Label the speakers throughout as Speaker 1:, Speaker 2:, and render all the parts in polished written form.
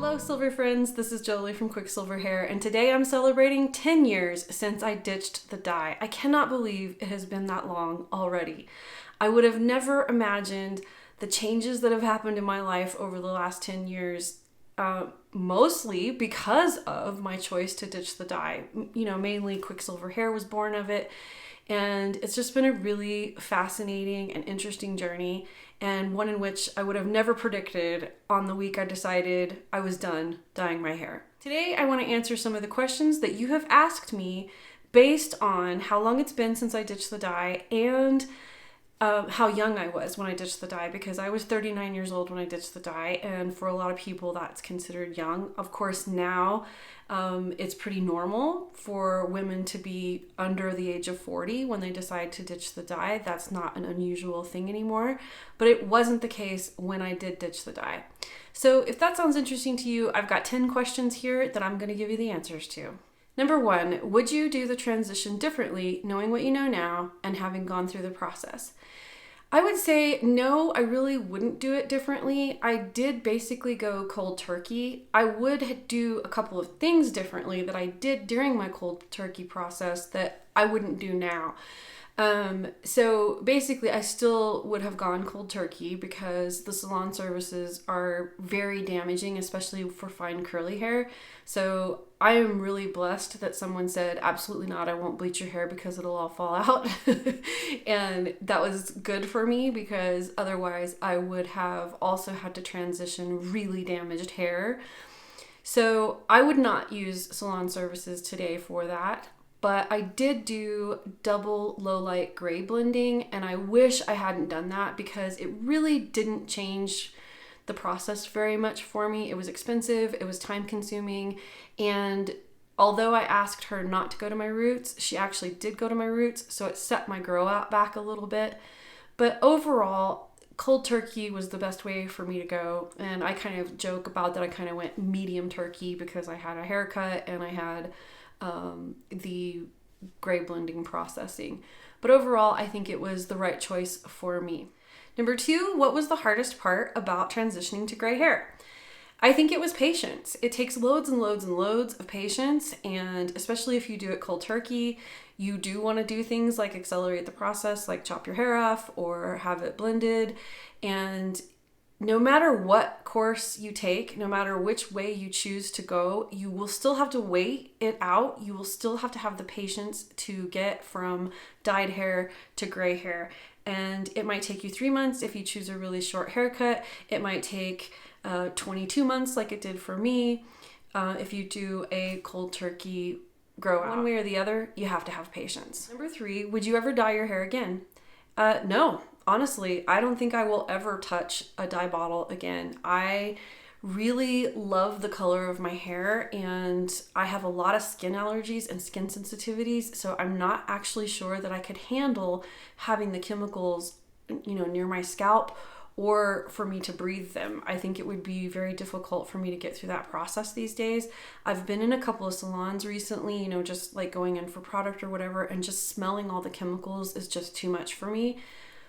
Speaker 1: Hello Silver friends, this is Joli from QuickSilverHair, and today I'm celebrating 10 years since I ditched the dye. I cannot believe it has been that long already. I would have never imagined the changes that have happened in my life over the last 10 years, mostly because of my choice to ditch the dye. You know, mainly QuickSilverHair was born of it, and it's just been a really fascinating and interesting journey, and one in which I would have never predicted on the week I decided I was done dyeing my hair. Today, I want to answer some of the questions that you have asked me based on how long it's been since I ditched the dye and how young I was when I ditched the dye, because I was 39 years old when I ditched the dye, and for a lot of people that's considered young. Of course, now it's pretty normal for women to be under the age of 40 when they decide to ditch the dye. That's not an unusual thing anymore, but it wasn't the case when I did ditch the dye. So if that sounds interesting to you, I've got 10 questions here that I'm going to give you the answers to. Number 1, would you do the transition differently, knowing what you know now and having gone through the process? I would say no, I really wouldn't do it differently. I did basically go cold turkey. I would do a couple of things differently that I did during my cold turkey process that I wouldn't do now. So basically I still would have gone cold turkey because the salon services are very damaging, especially for fine curly hair. So I am really blessed that someone said, absolutely not, I won't bleach your hair because it'll all fall out. And that was good for me, because otherwise I would have also had to transition really damaged hair. So I would not use salon services today for that. But I did do double low light gray blending, and I wish I hadn't done that because it really didn't change the process very much for me. It was expensive, it was time consuming, and although I asked her not to go to my roots, she actually did go to my roots, so it set my grow out back a little bit. But overall, cold turkey was the best way for me to go, and I kind of joke about that I kind of went medium turkey because I had a haircut and I had the gray blending processing. But overall, I think it was the right choice for me. Number 2, what was the hardest part about transitioning to gray hair? I think it was patience. It takes loads and loads and loads of patience, and especially if you do it cold turkey, you do want to do things like accelerate the process, like chop your hair off or have it blended. And no matter what course you take, no matter which way you choose to go, you will still have to wait it out. You will still have to have the patience to get from dyed hair to gray hair. And it might take you 3 months if you choose a really short haircut. It might take 22 months like it did for me if you do a cold turkey grow out. One way or the other, you have to have patience. Number 3, would you ever dye your hair again? No. Honestly, I don't think I will ever touch a dye bottle again. I really love the color of my hair, and I have a lot of skin allergies and skin sensitivities, so I'm not actually sure that I could handle having the chemicals, near my scalp, or for me to breathe them. I think it would be very difficult for me to get through that process these days. I've been in a couple of salons recently, just like going in for product or whatever, and just smelling all the chemicals is just too much for me.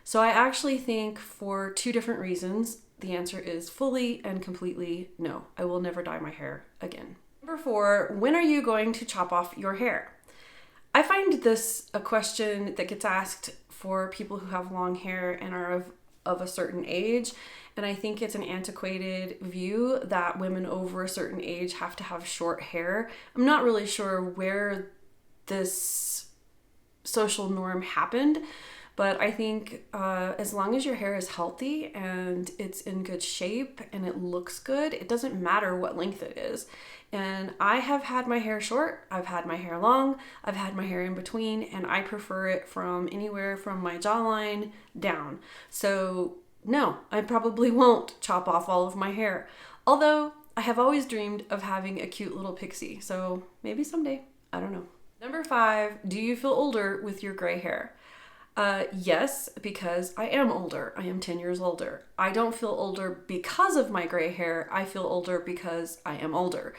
Speaker 1: So I actually think, for 2 different reasons, the answer is fully and completely no. I will never dye my hair again. Number 4, when are you going to chop off your hair? I find this a question that gets asked for people who have long hair and are of a certain age. And I think it's an antiquated view that women over a certain age have to have short hair. I'm not really sure where this social norm happened, but I think as long as your hair is healthy and it's in good shape and it looks good, it doesn't matter what length it is. And I have had my hair short, I've had my hair long, I've had my hair in between, and I prefer it from anywhere from my jawline down. So no, I probably won't chop off all of my hair. Although I have always dreamed of having a cute little pixie, so maybe someday, I don't know. Number 5, do you feel older with your gray hair? Yes, because I am older. I am 10 years older. I don't feel older because of my gray hair. I feel older because I am older.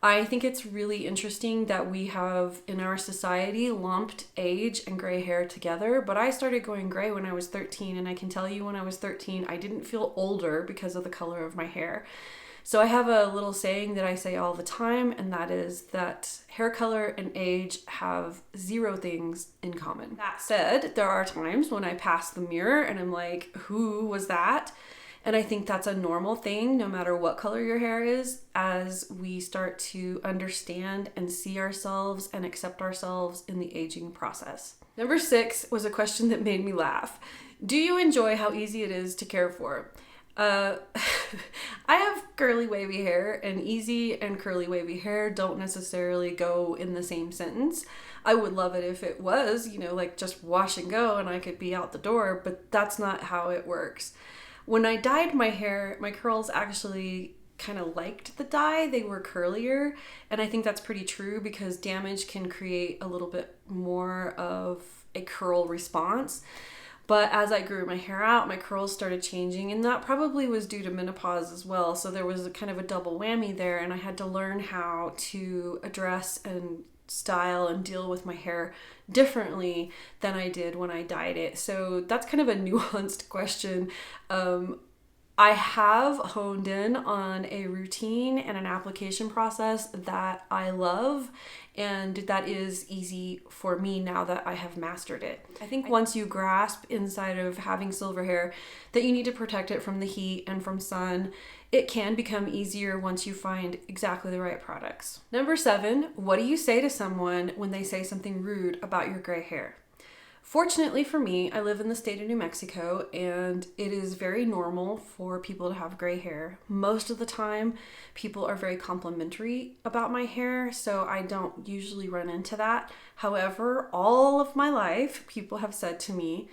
Speaker 1: I think it's really interesting that we have in our society lumped age and gray hair together, but I started going gray when I was 13, and I can tell you when I was 13, I didn't feel older because of the color of my hair. So I have a little saying that I say all the time, and that is that hair color and age have 0 things in common. That said, there are times when I pass the mirror and I'm like, who was that? And I think that's a normal thing, no matter what color your hair is, as we start to understand and see ourselves and accept ourselves in the aging process. Number 6 was a question that made me laugh. Do you enjoy how easy it is to care for? I have curly wavy hair, and easy and curly wavy hair don't necessarily go in the same sentence. I would love it if it was, like just wash and go and I could be out the door, but that's not how it works. When I dyed my hair, my curls actually kind of liked the dye. They were curlier, and I think that's pretty true because damage can create a little bit more of a curl response. But as I grew my hair out, my curls started changing, and that probably was due to menopause as well. So there was a kind of a double whammy there, and I had to learn how to address and style and deal with my hair differently than I did when I dyed it. So that's kind of a nuanced question. I have honed in on a routine and an application process that I love, and that is easy for me now that I have mastered it. I think once you grasp inside of having silver hair that you need to protect it from the heat and from sun, it can become easier once you find exactly the right products. Number 7, what do you say to someone when they say something rude about your gray hair? Fortunately for me, I live in the state of New Mexico, and it is very normal for people to have gray hair. Most of the time, people are very complimentary about my hair, so I don't usually run into that. However, all of my life, people have said to me,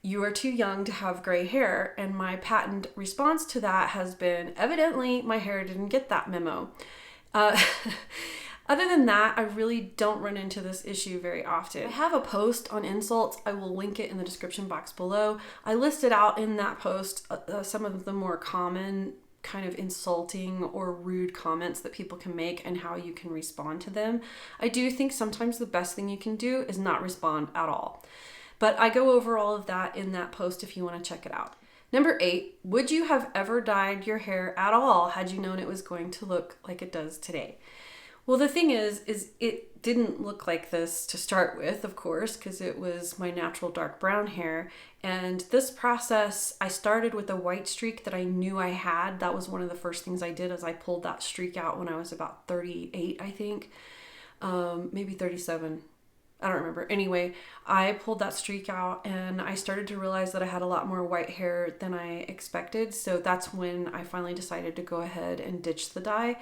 Speaker 1: "You are too young to have gray hair," and my patent response to that has been, evidently, my hair didn't get that memo. Other than that, I really don't run into this issue very often. I have a post on insults. I will link it in the description box below. I listed out in that post some of the more common kind of insulting or rude comments that people can make and how you can respond to them. I do think sometimes the best thing you can do is not respond at all. But I go over all of that in that post if you want to check it out. Number 8, would you have ever dyed your hair at all had you known it was going to look like it does today? Well, the thing is it didn't look like this to start with, of course, because it was my natural dark brown hair. And this process, I started with a white streak that I knew I had. That was one of the first things I did, is I pulled that streak out when I was about 38, I think, maybe 37. I don't remember. Anyway, I pulled that streak out and I started to realize that I had a lot more white hair than I expected. So that's when I finally decided to go ahead and ditch the dye.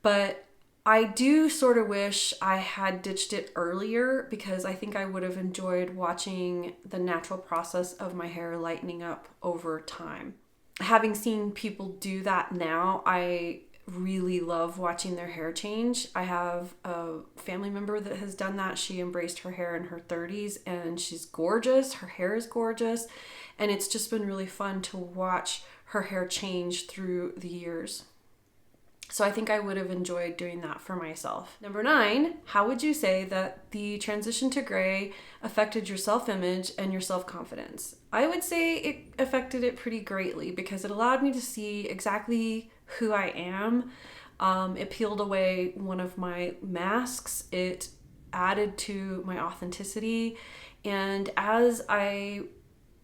Speaker 1: But I do sort of wish I had ditched it earlier, because I think I would have enjoyed watching the natural process of my hair lightening up over time. Having seen people do that now, I really love watching their hair change. I have a family member that has done that. She embraced her hair in her 30s and she's gorgeous. Her hair is gorgeous. And it's just been really fun to watch her hair change through the years. So I think I would have enjoyed doing that for myself. Number 9, how would you say that the transition to gray affected your self-image and your self-confidence? I would say it affected it pretty greatly, because it allowed me to see exactly who I am. It peeled away one of my masks. It added to my authenticity. And as I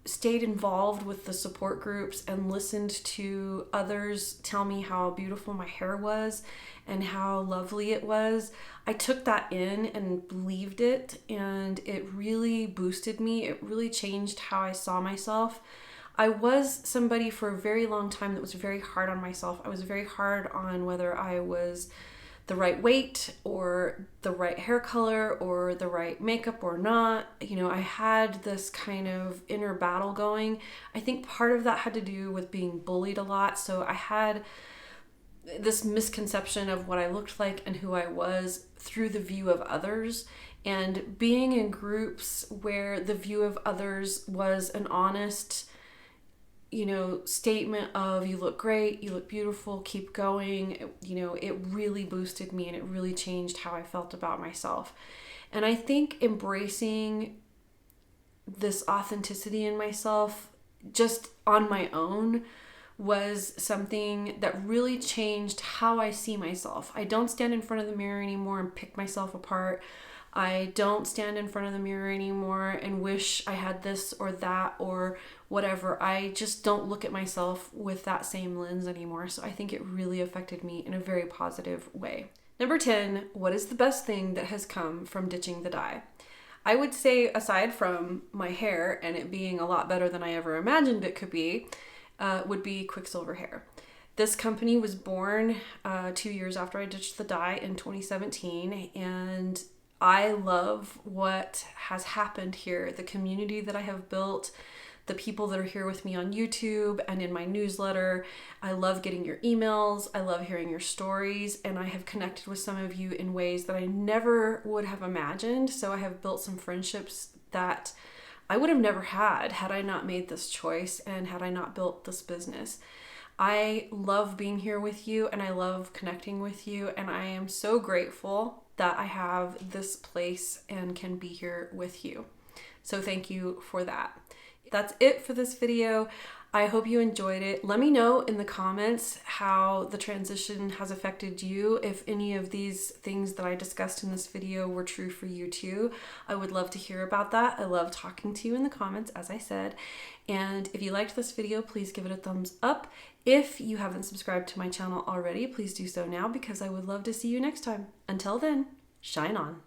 Speaker 1: stayed involved with the support groups and listened to others tell me how beautiful my hair was and how lovely it was, I took that in and believed it, and it really boosted me. It really changed how I saw myself. I was somebody for a very long time that was very hard on myself. I was very hard on whether I was the right weight or the right hair color or the right makeup or not. I had this kind of inner battle going. I think part of that had to do with being bullied a lot. So I had this misconception of what I looked like and who I was through the view of others. And being in groups where the view of others was an honest statement of, you look great, you look beautiful, keep going. It really boosted me and it really changed how I felt about myself. And I think embracing this authenticity in myself just on my own was something that really changed how I see myself. I don't stand in front of the mirror anymore and pick myself apart. I don't stand in front of the mirror anymore and wish I had this or that or whatever. I just don't look at myself with that same lens anymore. So I think it really affected me in a very positive way. Number 10, what is the best thing that has come from ditching the dye? I would say, aside from my hair and it being a lot better than I ever imagined it could be, would be QuickSilverHair. This company was born 2 years after I ditched the dye in 2017, and I love what has happened here, the community that I have built, the people that are here with me on YouTube and in my newsletter. I love getting your emails. I love hearing your stories, and I have connected with some of you in ways that I never would have imagined. So I have built some friendships that I would have never had I not made this choice and had I not built this business. I love being here with you, and I love connecting with you, and I am so grateful that I have this place and can be here with you. So thank you for that. That's it for this video. I hope you enjoyed it. Let me know in the comments how the transition has affected you. If any of these things that I discussed in this video were true for you too. I would love to hear about that. I love talking to you in the comments, as I said. And if you liked this video, please give it a thumbs up. If you haven't subscribed to my channel already, please do so now, because I would love to see you next time. Until then, shine on.